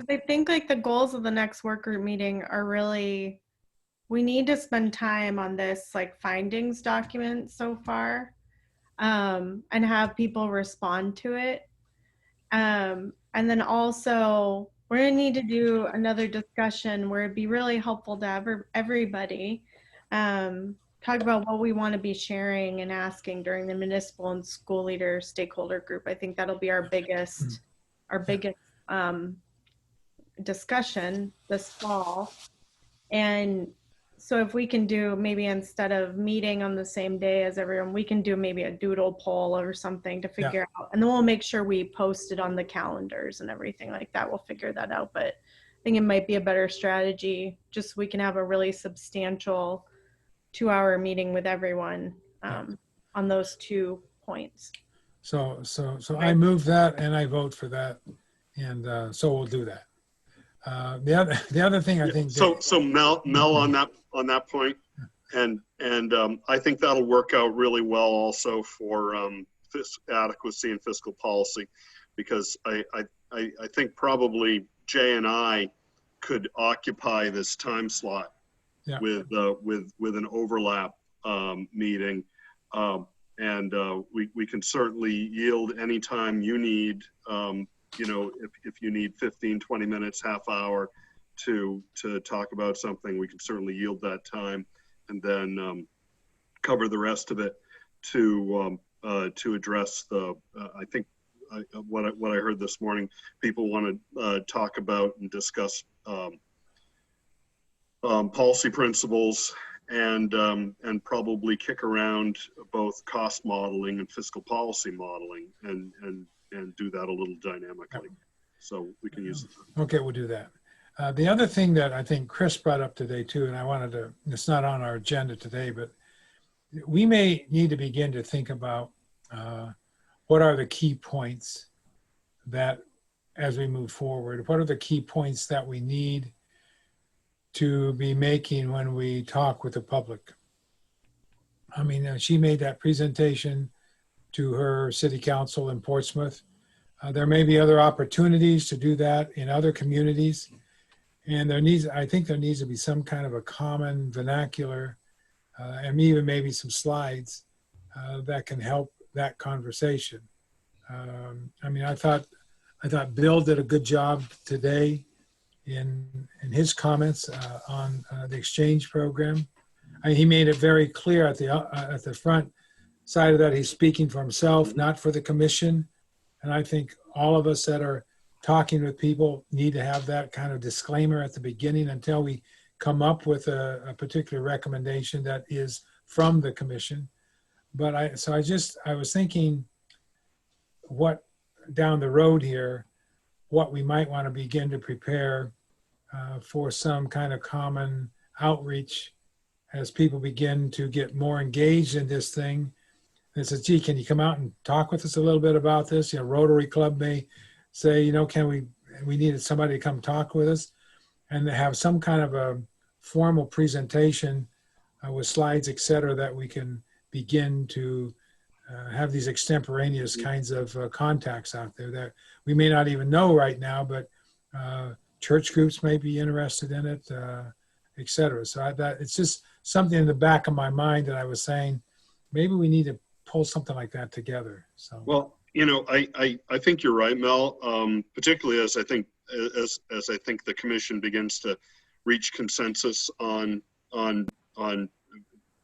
I think like the goals of the next work group meeting are really, we need to spend time on this like findings document so far, and have people respond to it. And then also we're gonna need to do another discussion where it'd be really helpful to have everybody talk about what we want to be sharing and asking during the municipal and school leader stakeholder group. I think that'll be our biggest discussion this fall. And so if we can do, maybe instead of meeting on the same day as everyone, we can do maybe a doodle poll or something to figure out, and then we'll make sure we post it on the calendars and everything like that. We'll figure that out. But I think it might be a better strategy, just so we can have a really substantial 2-hour meeting with everyone on those 2 points. So I move that and I vote for that, and so we'll do that. The other thing I think. So Mel on that point, and I think that'll work out really well also for adequacy and fiscal policy, because I think probably Jay and I could occupy this time slot with an overlap meeting, and we can certainly yield anytime you need. You know, if you need 15, 20 minutes, half hour to talk about something, we can certainly yield that time, and then cover the rest of it to address the, I think what I heard this morning, people want to talk about and discuss policy principles and probably kick around both cost modeling and fiscal policy modeling, and do that a little dynamically. So we can use it. Okay, we'll do that. The other thing that I think Chris brought up today too, and I wanted to, it's not on our agenda today, but we may need to begin to think about what are the key points that, as we move forward, what are the key points that we need to be making when we talk with the public. I mean, she made that presentation to her city council in Portsmouth. There may be other opportunities to do that in other communities. And I think there needs to be some kind of a common vernacular and even maybe some slides that can help that conversation. I mean, I thought Bill did a good job today in his comments on the exchange program. He made it very clear at the front side of that, he's speaking for himself, not for the commission. And I think all of us that are talking with people need to have that kind of disclaimer at the beginning until we come up with a particular recommendation that is from the commission. But I was thinking what down the road here, what we might want to begin to prepare for some kind of common outreach as people begin to get more engaged in this thing. And says, gee, can you come out and talk with us a little bit about this? You know, Rotary Club may say, you know, we needed somebody to come talk with us, and have some kind of a formal presentation with slides, et cetera, that we can begin to have these extemporaneous kinds of contacts out there that we may not even know right now, but church groups may be interested in it, et cetera. So it's just something in the back of my mind that I was saying, maybe we need to pull something like that together. So, well, you know, I think you're right, Mel. Particularly as I think the commission begins to reach consensus on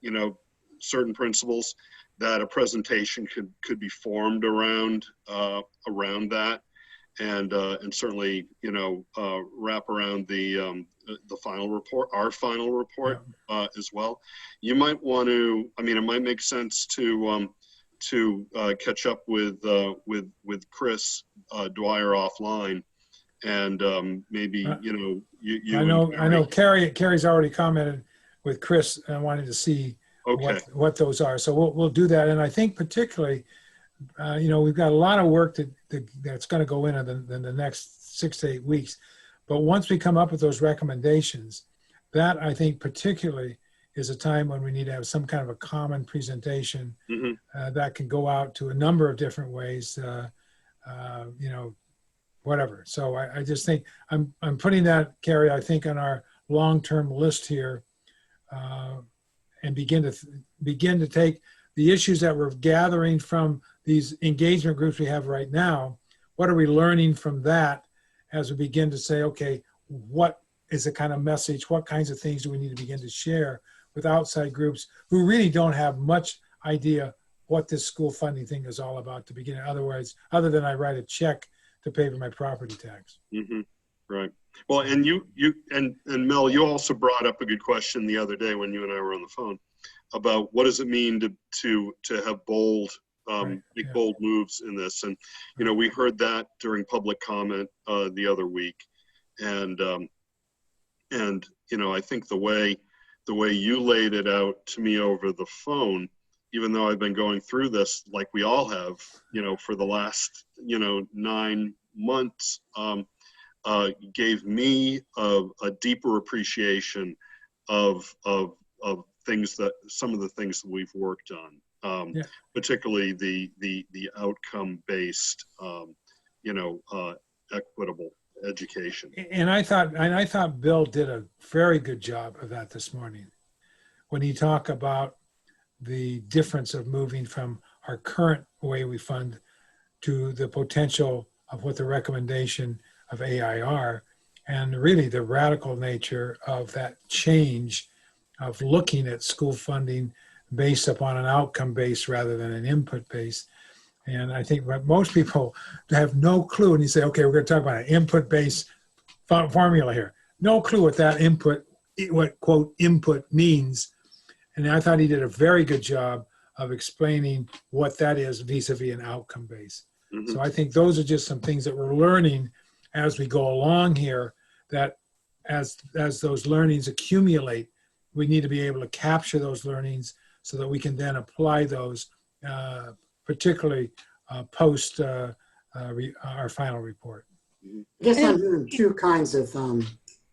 you know, certain principles, that a presentation could be formed around that, and certainly, you know, wrap around the final report, our final report, as well. You might want to, I mean, it might make sense to catch up with Chris Dwyer offline, and maybe, you know, I know Carrie's already commented with Chris and wanting to see Okay. what those are. So we'll do that. And I think particularly, we've got a lot of work that's going to go in the next 6 to 8 weeks. But once we come up with those recommendations, that I think particularly is a time when we need to have some kind of a common presentation that can go out to a number of different ways, whatever. So I just think I'm putting that, Carrie, I think on our long-term list here, and begin to take the issues that we're gathering from these engagement groups we have right now. What are we learning from that as we begin to say, okay, what is the kind of message, what kinds of things do we need to begin to share with outside groups who really don't have much idea what this school funding thing is all about to begin. Otherwise, other than I write a check to pay for my property tax. Right. Well, and you and Mel, you also brought up a good question the other day when you and I were on the phone about what does it mean to have bold, make bold moves in this. And, we heard that during public comment the other week. And I think the way you laid it out to me over the phone, even though I've been going through this like we all have, for the last, 9 months, gave me a deeper appreciation of things some of the things that we've worked on, particularly the outcome based, equitable education. And I thought Bill did a very good job of that this morning when he talked about the difference of moving from our current way we fund to the potential of what the recommendation of AIR, and really the radical nature of that change of looking at school funding based upon an outcome base rather than an input base. And I think most people have no clue, and you say, okay, we're going to talk about an input-based formula here. No clue what that what quote input means. And I thought he did a very good job of explaining what that is vis-a-vis an outcome base. So I think those are just some things that we're learning as we go along here, that as those learnings accumulate, we need to be able to capture those learnings so that we can then apply those, particularly post our final report. I guess I'm doing two kinds of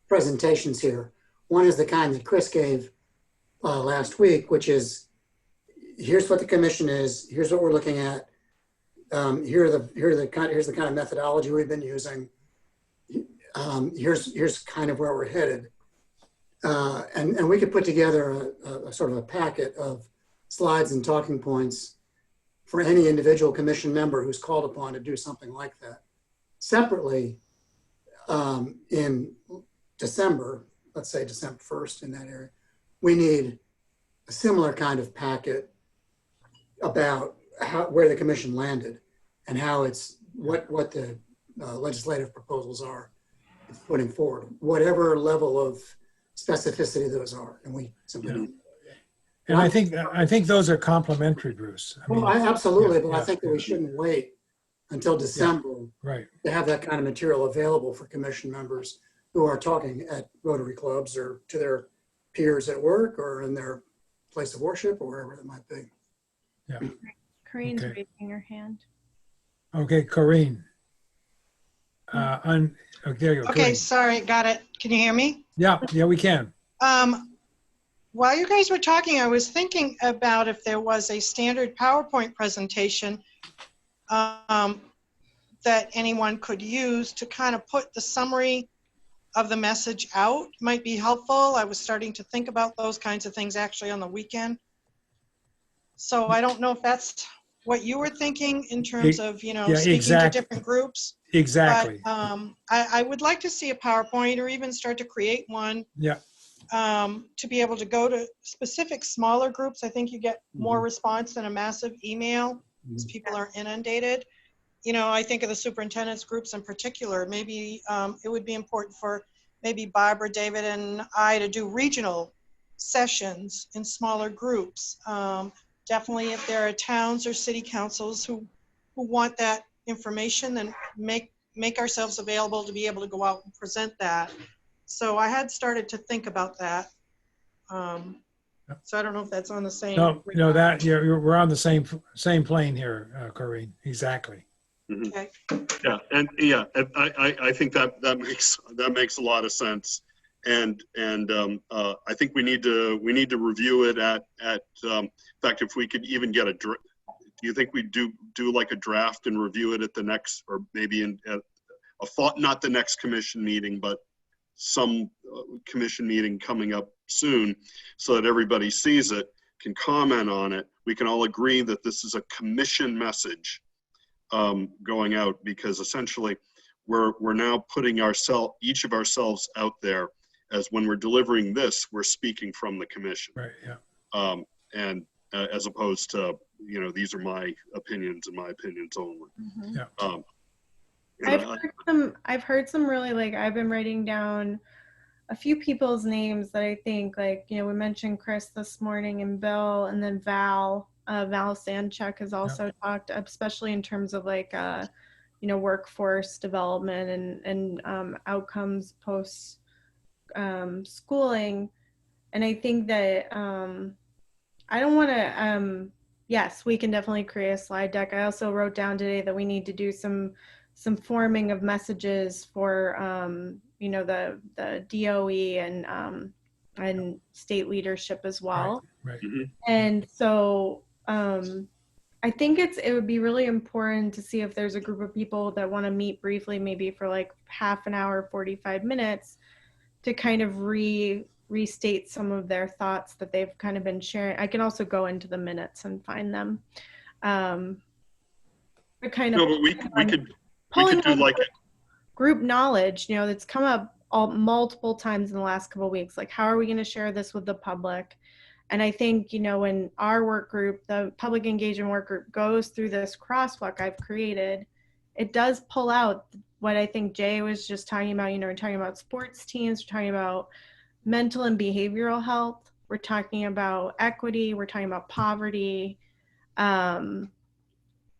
presentations here. One is the kind that Chris gave last week, which is, here's what the commission is, here's what we're looking at, here's the kind of methodology we've been using, here's kind of where we're headed, and we could put together a sort of a packet of slides and talking points for any individual commission member who's called upon to do something like that. Separately, in December, let's say December 1st, in that area, we need a similar kind of packet about where the commission landed and how it's what the legislative proposals are it's putting forward, whatever level of specificity those are, and we simply don't. And I think those are complementary, Bruce. Absolutely, but I think that we shouldn't wait until December to have that kind of material available for commission members who are talking at Rotary clubs or to their peers at work or in their place of worship or wherever it might be. Yeah. Corinne's raising her hand. Okay, Corinne. There you go. Okay, Corinne. sorry, got it. Can you hear me? Yeah, we can. While you guys were talking, I was thinking about if there was a standard PowerPoint presentation that anyone could use to kind of put the summary of the message out. Might be helpful. I was starting to think about those kinds of things actually on the weekend. So I don't know if that's what you were thinking in terms of, speaking to different groups. Exactly. But I would like to see a PowerPoint or even start to create one. Yeah. To be able to go to specific smaller groups. I think you get more response than a massive email because people are inundated. I think of the superintendent's groups in particular. Maybe it would be important for maybe Barbara, David, and I to do regional sessions in smaller groups. Definitely if there are towns or city councils who want that information, then make ourselves available to be able to go out and present that. So I had started to think about that. So I don't know if that's on the same. No, that we're on the same plane here, Corinne. Exactly. Mhm. Okay. Yeah, and yeah, I think that makes a lot of sense, and I think we need to review it in fact, if we could even get do you think we do like a draft and review it at the next, or maybe not the next commission meeting, but some commission meeting coming up soon, so that everybody sees it, can comment on it. We can all agree that this is a commission message going out, because essentially we're now putting each of ourselves out there, as when we're delivering this, we're speaking from the commission. Right. Yeah. And as opposed to, these are my opinions and my opinions only. Mhm. Yeah. I've heard some really, like, I've been writing down a few people's names that I think, like, we mentioned Chris this morning and Bill, and then Val Sanchuk has also talked, especially in terms of like, workforce development and outcomes post schooling. And I think that I don't want to, yes, we can definitely create a slide deck. I also wrote down today that we need to do some forming of messages for, the DOE and state leadership as well. Right. And so I think it would be really important to see if there's a group of people that want to meet briefly, maybe for like half an hour, 45 minutes, to kind of restate some of their thoughts that they've kind of been sharing. I can also go into the minutes and find them. But kind of No, but we could do like group knowledge, that's come up multiple times in the last couple of weeks. Like, how are we going to share this with the public? And I think, when our work group, the public engagement work group, goes through this crosswalk I've created, it does pull out what I think Jay was just talking about. We're talking about sports teams, we're talking about mental and behavioral health, we're talking about equity, we're talking about poverty.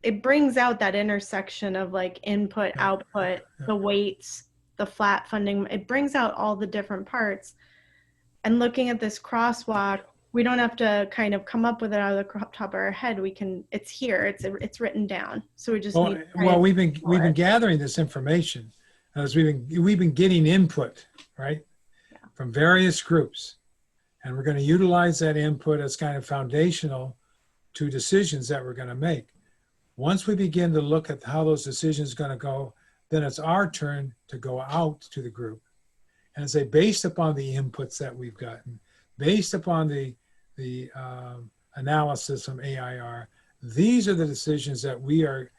It brings out that intersection of like input, output, the weights, the flat funding. It brings out all the different parts. And looking at this crosswalk, we don't have to kind of come up with it out of the top of our head. It's here, it's written down. So we just need to we've been gathering this information as we've been getting input, right? Yeah. From various groups. And we're going to utilize that input as kind of foundational to decisions that we're going to make. Once we begin to look at how those decisions are going to go, then it's our turn to go out to the group and say, based upon the inputs that we've gotten, based upon the analysis from AIR, these are the decisions that we are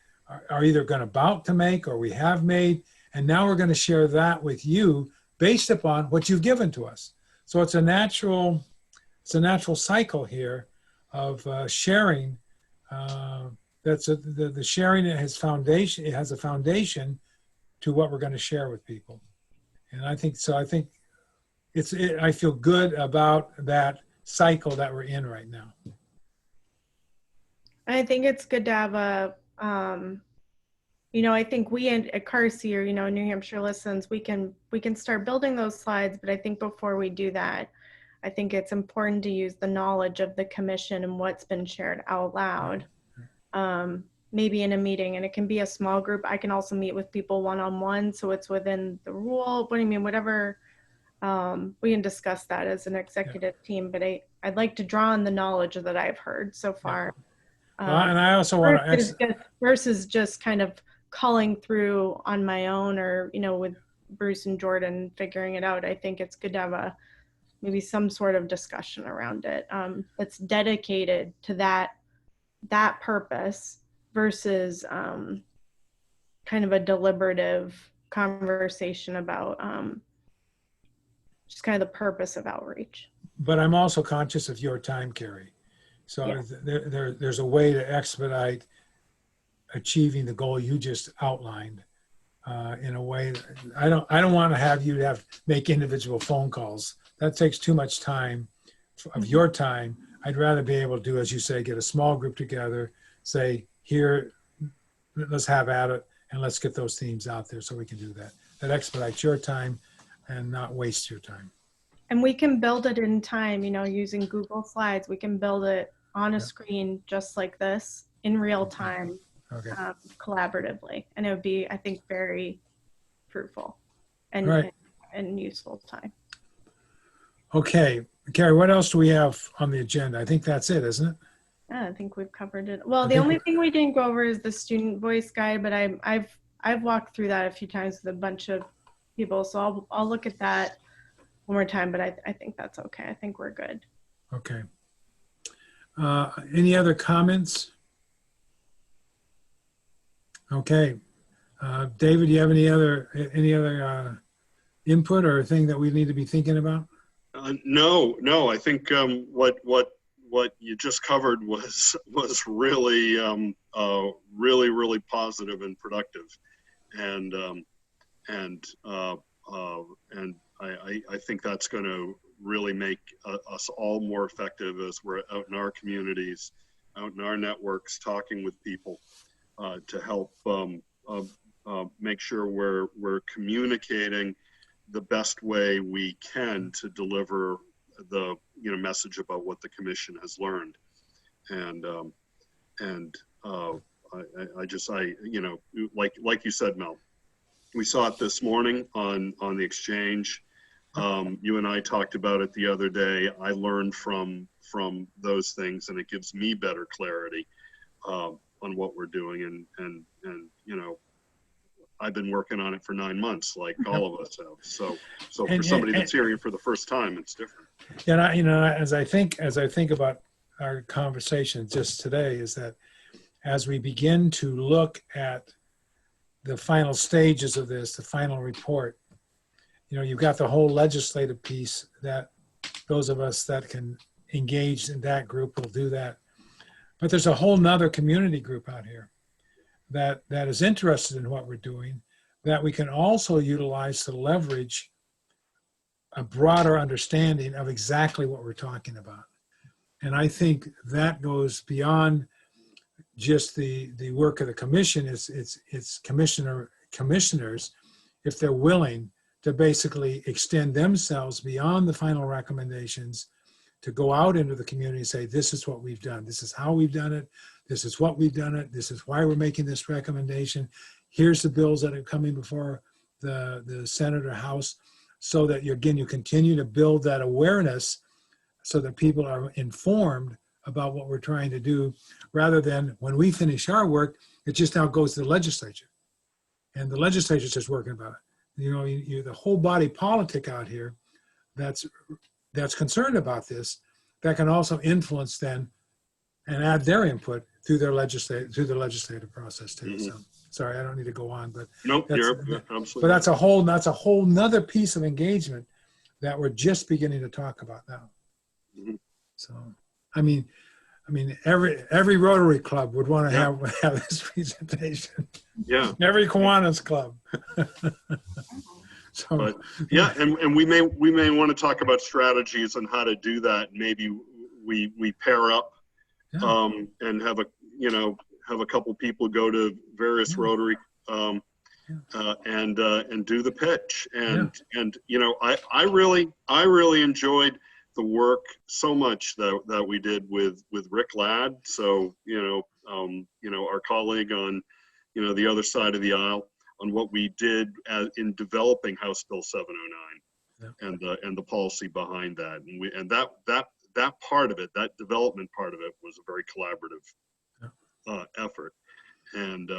either about to make or we have made, and now we're going to share that with you based upon what you've given to us. So it's a natural cycle here of sharing. The sharing has foundation. It has a foundation to what we're going to share with people, and I think I feel good about that cycle that we're in right now. I think it's good to have a, I think we at Carsey or, New Hampshire Listens, we can start building those slides, but I think before we do that, I think it's important to use the knowledge of the commission and what's been shared out loud, maybe in a meeting, and it can be a small group. I can also meet with people one-on-one, so it's within the rule. What do you mean? Whatever. We can discuss that as an executive team, but I'd like to draw on the knowledge that I've heard so far. And I also want to versus just kind of calling through on my own or, with Bruce and Jordan figuring it out. I think it's good to have maybe some sort of discussion around it that's dedicated to that purpose versus kind of a deliberative conversation about just kind of the purpose of outreach. But I'm also conscious of your time, Carrie. So yes. There's a way to expedite achieving the goal you just outlined in a way that I don't want to have you make individual phone calls. That takes too much time of your time. I'd rather be able to do, as you say, get a small group together, say, here, let's have at it, and let's get those themes out there so we can do that. That expedites your time and not waste your time. And we can build it in time, using Google Slides. We can build it on a screen just like this in real time, Okay. collaboratively. And it would be, I think, very fruitful and, Right. and useful time. Okay, Carrie, what else do we have on the agenda? I think that's it, isn't it? Yeah, I think we've covered it. Well, I the think only thing we didn't go over is the student voice guide, but I've walked through that a few times with a bunch of people, so I'll look at that one more time, but I think that's okay. I think we're good. Okay. Any other comments? Okay. David, do you have any other input or thing that we need to be thinking about? No. I think what you just covered was really really positive and productive, and I think that's going to really make us all more effective as we're out in our communities, out in our networks, talking with people to help make sure we're communicating the best way we can to deliver the message about what the commission has learned, and like you said, Mel, we saw it this morning on the exchange. You and I talked about it the other day. I learned from those things, and it gives me better clarity on what we're doing, and I've been working on it for 9 months, like all of us have. So for somebody that's hearing it for the first time, it's different. And as I think about our conversation just today, is that as we begin to look at the final stages of this, the final report, you've got the whole legislative piece that those of us that can engage in that group will do that. But there's a whole nother community group out here that is interested in what we're doing, that we can also utilize to leverage a broader understanding of exactly what we're talking about. And I think that goes beyond just the work of the commission. It's commissioners, if they're willing to basically extend themselves beyond the final recommendations, to go out into the community and say, this is what we've done. This is how we've done it. This is what we've done it. This is why we're making this recommendation. Here's the bills that are coming before the Senate or House, so that you continue to build that awareness so that people are informed about what we're trying to do, rather than when we finish our work, it just now goes to the legislature. And the legislature's just working about it. The whole body politic out here that's concerned about this, that can also influence then and add their input through the legislative process too. Mm-hmm. So sorry, I don't need to go on, but Nope, you're absolutely. But that's a whole nother piece of engagement that we're just beginning to talk about now. Mm-hmm. So, I mean, every Rotary Club would want to have this presentation. Yeah. Every Kiwanis Club. So, but yeah, and we may want to talk about strategies on how to do that. Maybe we pair up and have a couple people go to various Rotary and do the pitch. And I really enjoyed the work so much that we did with Rick Ladd. So our colleague on the other side of the aisle, on what we did in developing House Bill 709 and the policy behind that, and that part of it, that development part of it, was a very collaborative effort, and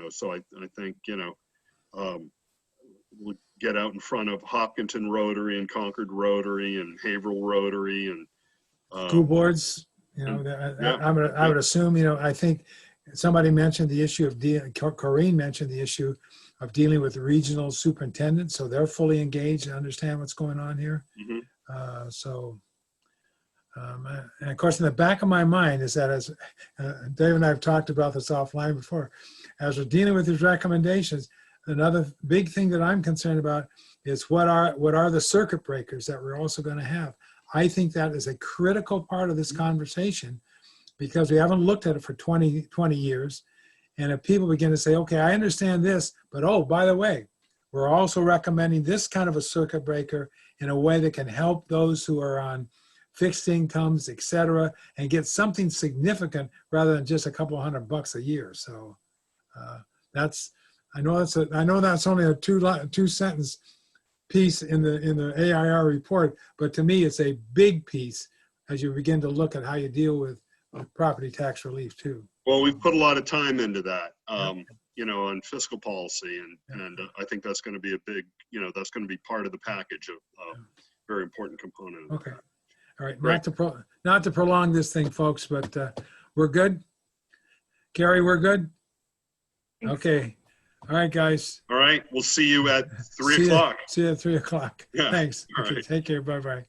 so I think we'll get out in front of Hopkinton Rotary and Concord Rotary and Haverhill Rotary and school boards. I would assume. I think somebody mentioned the issue of Corrine mentioned the issue of dealing with the regional superintendents, so they're fully engaged and understand what's going on here. Mm-hmm. And of course, in the back of my mind is that, as Dave and I have talked about this offline before, as we're dealing with these recommendations, another big thing that I'm concerned about is what are the circuit breakers that we're also going to have. I think that is a critical part of this conversation, because we haven't looked at it for 20 years. And if people begin to say, okay, I understand this, but oh, by the way, We're also recommending this kind of a circuit breaker in a way that can help those who are on fixed incomes, et cetera, and get something significant rather than just a couple $100 a year. So I know that's only a two sentence piece in the AIR report, but to me, it's a big piece as you begin to look at how you deal with property tax relief too. Well, we've put a lot of time into that, you know, on fiscal policy, and I think that's going to be a big, you know, that's going to be part of the package of very important component. Of Okay. that. All right. Right. Not to prolong this thing, folks, but we're good. Carrie, we're good. Thanks. Okay. All right, guys. All right. We'll see you at 3 See o'clock. See you at 3 o'clock. Yeah. Thanks. All Okay. right. Take care. Bye-bye.